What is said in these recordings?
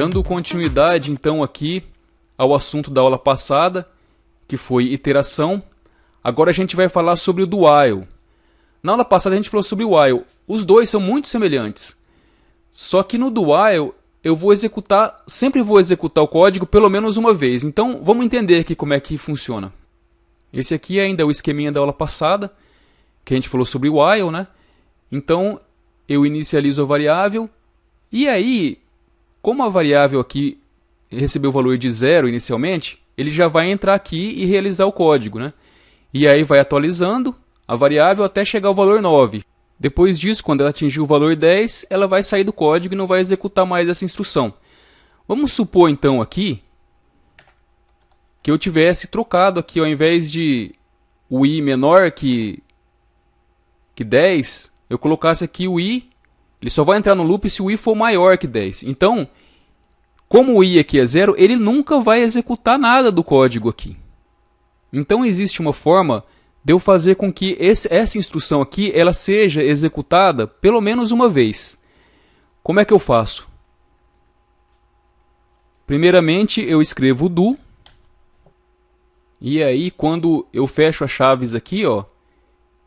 Dando continuidade então aqui ao assunto da aula passada, que foi iteração, agora a gente vai falar sobre o do while. Na aula passada a gente falou sobre o while. Os dois são muito semelhantes. Só que no do while eu sempre vou executar o código pelo menos uma vez. Então vamos entender aqui como é que funciona. Esse aqui ainda é o esqueminha da aula passada, que a gente falou sobre o while, né? Então eu inicializo a variável e aí, como a variável aqui recebeu o valor de 0 inicialmente, ele já vai entrar aqui e realizar o código, né? E aí vai atualizando a variável até chegar ao valor 9. Depois disso, quando ela atingir o valor 10, ela vai sair do código e não vai executar mais essa instrução. Vamos supor então aqui que eu tivesse trocado aqui, ao invés de o i menor que 10, eu colocasse aqui o i, ele só vai entrar no loop se o i for maior que 10. Então, como o i aqui é 0, ele nunca vai executar nada do código aqui. Então existe uma forma de eu fazer com que essa instrução aqui ela seja executada pelo menos uma vez. Como é que eu faço? Primeiramente eu escrevo do, e aí quando eu fecho as chaves aqui, ó,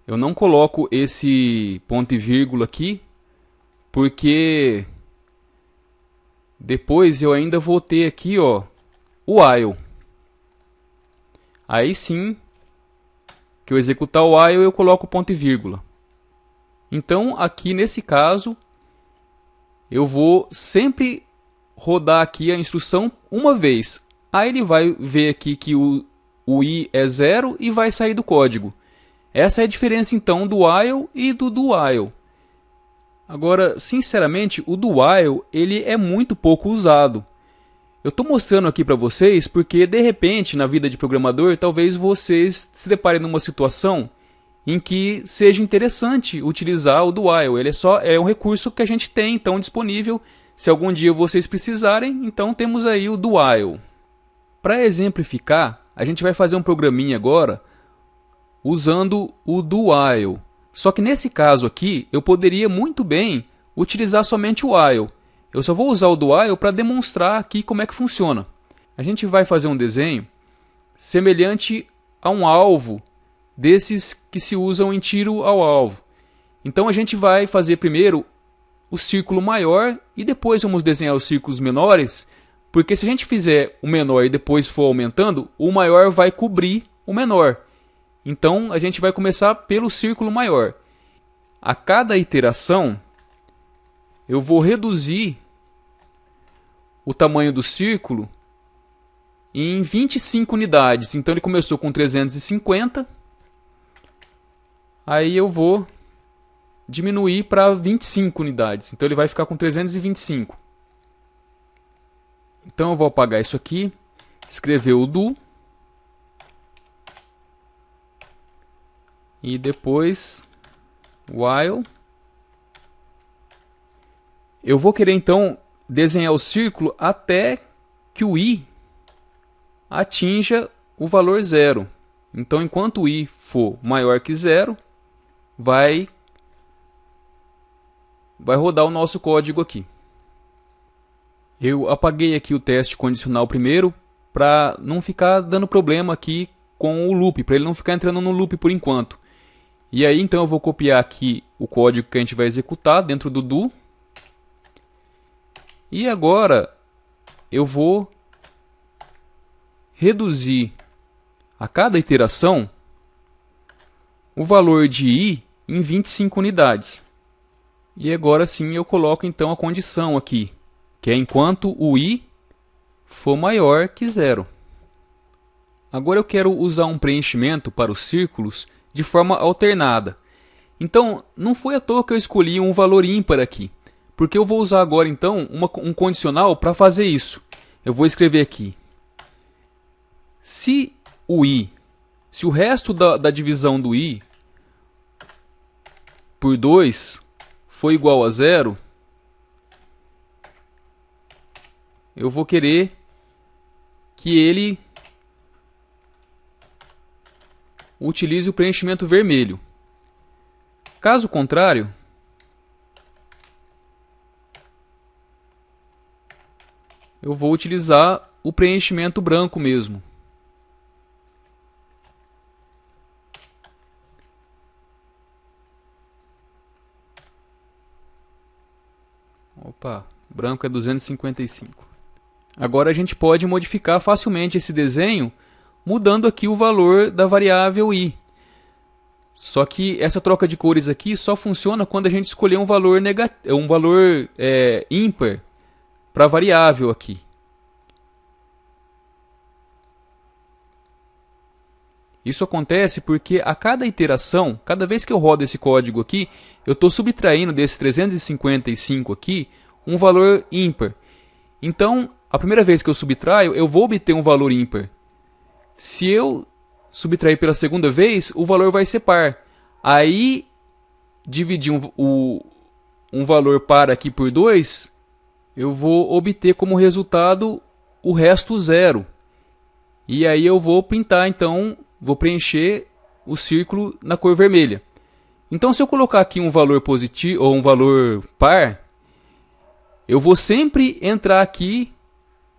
eu não coloco esse ponto e vírgula aqui, porque depois eu ainda vou ter aqui, ó, o while. Aí sim, que eu executar o while, eu coloco o ponto e vírgula. Então, aqui nesse caso, eu vou sempre rodar aqui a instrução uma vez. Aí ele vai ver aqui que o i é 0 e vai sair do código. Essa é a diferença então do while e do do while. Agora, sinceramente, o do while ele é muito pouco usado. Eu estou mostrando aqui para vocês porque, de repente, na vida de programador, talvez vocês se deparem numa situação em que seja interessante utilizar o do while. Ele é um recurso que a gente tem, então, disponível. Se algum dia vocês precisarem, então temos aí o do while. Para exemplificar, a gente vai fazer um programinha agora usando o do while. Só que nesse caso aqui, eu poderia muito bem utilizar somente o while. Eu só vou usar o do while para demonstrar aqui como é que funciona. A gente vai fazer um desenho semelhante a um alvo desses que se usam em tiro ao alvo. Então a gente vai fazer primeiro o círculo maior e depois vamos desenhar os círculos menores, porque se a gente fizer o menor e depois for aumentando, o maior vai cobrir o menor. Então a gente vai começar pelo círculo maior. A cada iteração, eu vou reduzir o tamanho do círculo em 25 unidades. Então ele começou com 350. Aí eu vou diminuir para 25 unidades. Então ele vai ficar com 325. Então eu vou apagar isso aqui, escrever o do. E depois while. Eu vou querer então desenhar o círculo até que o i atinja o valor 0. Então, enquanto o i for maior que 0, vai rodar o nosso código aqui. Eu apaguei aqui o teste condicional primeiro, para não ficar dando problema aqui com o loop, para ele não ficar entrando no loop por enquanto. E aí, então, eu vou copiar aqui o código que a gente vai executar dentro do do. E agora eu vou reduzir a cada iteração o valor de i em 25 unidades. E agora sim eu coloco então a condição aqui, que é enquanto o i for maior que 0. Agora eu quero usar um preenchimento para os círculos de forma alternada. Então, não foi à toa que eu escolhi um valor ímpar aqui, porque eu vou usar agora então um condicional para fazer isso. Eu vou escrever aqui: se o resto da divisão do i por 2 for igual a 0, eu vou querer que ele utilize o preenchimento vermelho. Caso contrário, eu vou utilizar o preenchimento branco mesmo. Opa, branco é 255. Agora a gente pode modificar facilmente esse desenho mudando aqui o valor da variável i. Só que essa troca de cores aqui só funciona quando a gente escolher um valor ímpar para a variável aqui. Isso acontece porque a cada iteração, cada vez que eu rodo esse código aqui, eu estou subtraindo desse 355 aqui um valor ímpar. Então, a primeira vez que eu subtraio, eu vou obter um valor ímpar. Se eu subtrair pela segunda vez, o valor vai ser par. Aí, dividir um valor par aqui por 2, eu vou obter como resultado o resto zero. E aí eu vou pintar, então, vou preencher o círculo na cor vermelha. Então, se eu colocar aqui um valor positivo ou um valor par, eu vou sempre entrar aqui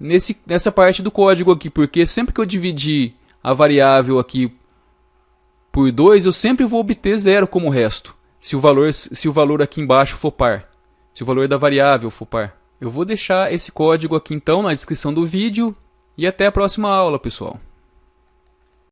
nessa parte do código aqui, porque sempre que eu dividir a variável aqui por 2, eu sempre vou obter zero como resto, se o valor aqui embaixo for par, se o valor da variável for par. Eu vou deixar esse código aqui então na descrição do vídeo e até a próxima aula, pessoal.